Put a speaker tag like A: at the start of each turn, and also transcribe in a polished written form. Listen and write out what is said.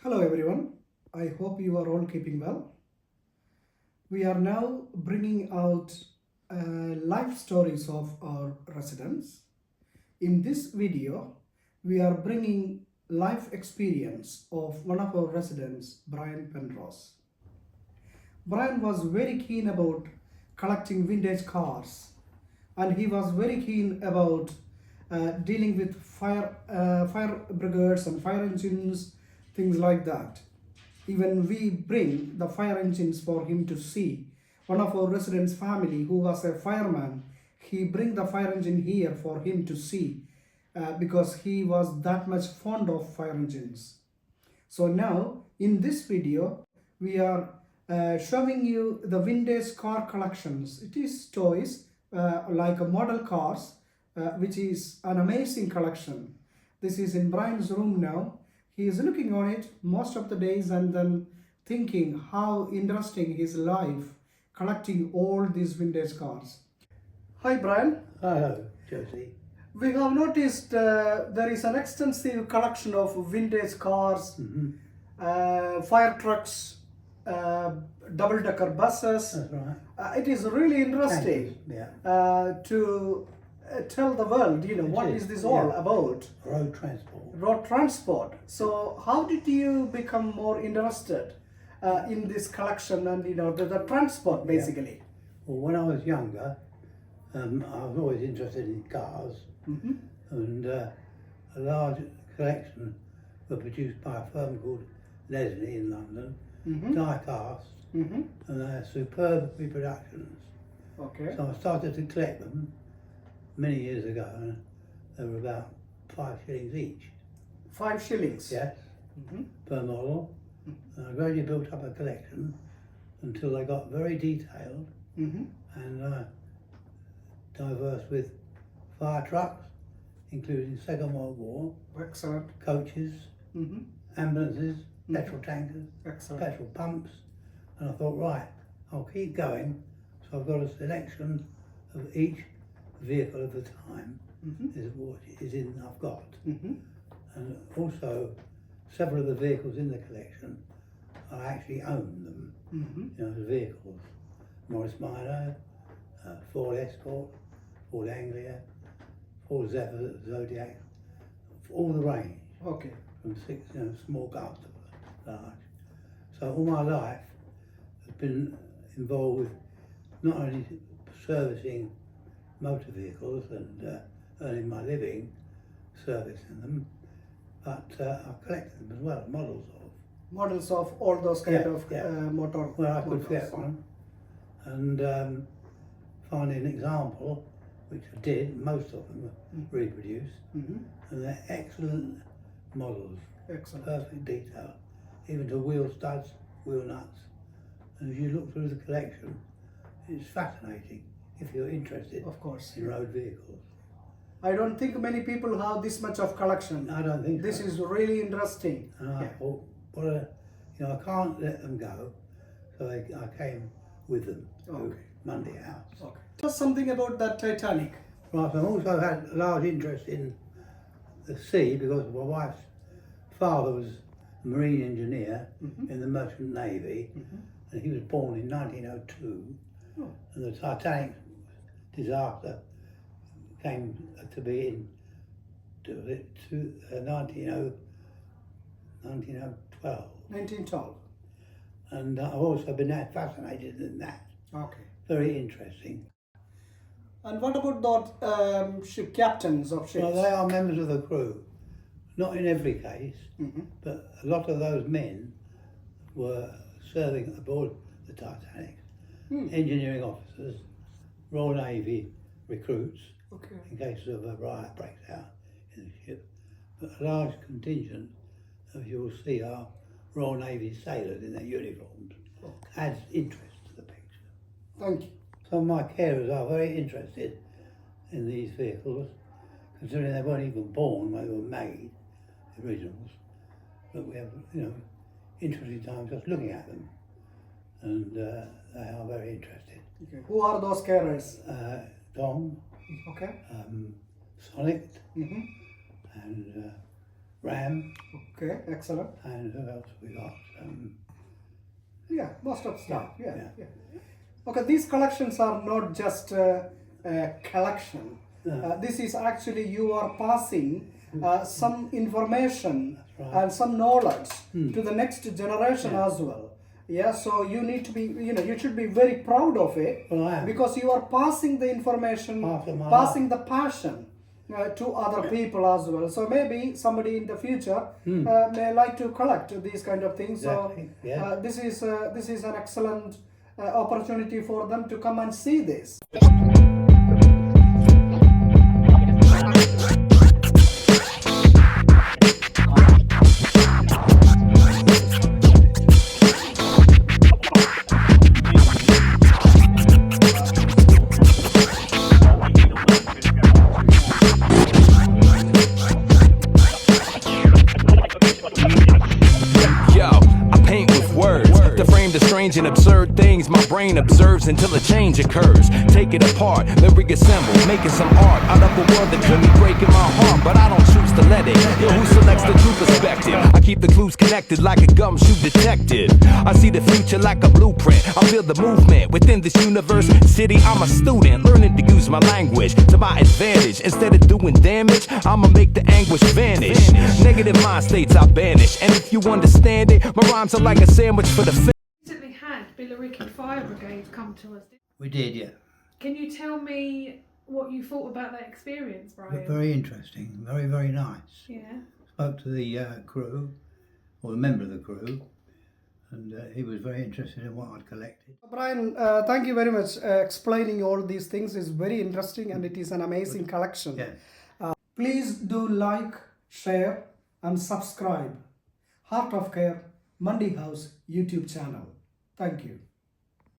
A: Hello everyone, I hope you are all keeping well. We are now bringing out life stories of our residents. In this video, we are bringing life experience of one of our residents, Bryan Penrose. Bryan was very keen about collecting vintage cars, and he was very keen about dealing with fire brigades and fire engines, things like that. Even we bring the fire engines for him to see. One of our residents' family, who was a fireman, he bring the fire engine here for him to see because he was that much fond of fire engines. So now in this video we are showing you the vintage car collections. It is toys like a model cars, which is an amazing collection. This is in Bryan's room now. He is looking on it most of the days and then thinking how interesting his life collecting all these vintage cars. Hi Bryan.
B: Hello, Josie.
A: We have noticed there is an extensive collection of vintage cars, fire trucks, double-decker buses.
B: That's right.
A: It is really interesting
B: Yeah.
A: to tell the world, what is this all about?
B: Road transport.
A: Road transport. So how did you become more interested in this collection and the transport basically?
B: Well, when I was younger, I was always interested in cars, and a large collection were produced by a firm called Leslie in London, die cast, and they're superb reproductions.
A: Okay.
B: So I started to collect them many years ago, and they were about 5 shillings each.
A: 5 shillings?
B: Yes, per model. And I gradually built up a collection until they got very detailed and diverse with fire trucks, including Second World War,
A: Excellent.
B: coaches, ambulances, petrol tankers,
A: Excellent.
B: petrol pumps, and I thought, right, I'll keep going. So I've got a selection of each vehicle of the time is what is in I've got, and also several of the vehicles in the collection I actually own them, as vehicles. Morris Minor, Ford Escort, Ford Anglia, Ford Zephyr, Zodiac, all the range.
A: Okay.
B: From small cars to large. So all my life I've been involved with not only servicing motor vehicles and earning my living servicing them, but I've collected them as well,
A: Models of all those kind of motor.
B: Well, I could
A: motors.
B: get one and finding an example, which I did, most of them were reproduced, and they're excellent models,
A: Excellent.
B: perfect detail, even to wheel studs, wheel nuts. And if you look through the collection, it's fascinating if you're interested
A: Of course.
B: in road vehicles.
A: I don't think many people have this much of collection.
B: I don't think
A: This
B: so.
A: is really interesting.
B: And I thought, I can't let them go, so I came with them to Mundy House.
A: Okay. Tell us something about that Titanic.
B: Right, I've also had a large interest in the sea because my wife's father was a marine engineer in the Merchant Navy, and he was born in 1902, and the Titanic disaster came to be in 1912.
A: 1912.
B: And I've also been fascinated in that.
A: Okay.
B: Very interesting.
A: And what about that ship captains of ships?
B: Well, they are members of the crew. Not in every case, but a lot of those men were serving aboard the Titanic. Engineering officers, Royal Navy recruits, in case of a riot breaks out in the ship. But a large contingent, as you will see, are Royal Navy sailors in their uniforms. Adds interest to the picture.
A: Thank you.
B: Some of my carers are very interested in these vehicles, considering they weren't even born when they were made, the originals. But we have, interesting times just looking at them, and they are very interested.
A: Okay. Who are those carers?
B: Tom,
A: Okay.
B: Sonic, and Ram,
A: Okay, excellent.
B: and who else have we got?
A: Yeah, most of stuff. Yeah,
B: yeah.
A: yeah. Okay, these collections are not just a collection.
B: No.
A: This is actually you are passing some information
B: right.
A: and some knowledge to the next generation
B: Yeah.
A: as well. Yeah, so you need to be, you should be very proud of it
B: Well, I am.
A: because you are passing the information,
B: Passing my
A: passing the passion to other people as well. So maybe somebody in the future may like to collect these kind of things.
B: Exactly,
A: So
B: yeah.
A: this is an excellent opportunity for them to come and see this.
C: And absurd things my brain observes until a change occurs. Take it apart, then reassemble, making some art out of a world that could be breaking my heart, but I don't choose to let it. Yo, who selects the true perspective? I keep the clues connected like a gumshoe detective. I see the future like a blueprint. I feel the movement within this universe. City, I'm a student, learning to use my language to my advantage. Instead of doing damage, I'ma make the anguish vanish. Negative mind states I banish, and if you understand it, my rhymes are like a sandwich for the
D: had Billericay Fire Brigade come to us.
B: We did, yeah.
D: Can you tell me what you thought about that experience, Brian?
B: Very interesting, very, very nice.
D: Yeah.
B: Spoke to the crew, or the member of the crew, and he was very interested in what I'd collected.
A: Brian, thank you very much. Explaining all these things is very interesting and it is an amazing collection.
B: Yeah.
A: Please do like, share and subscribe Heart of Care Mundy House YouTube channel. Thank you.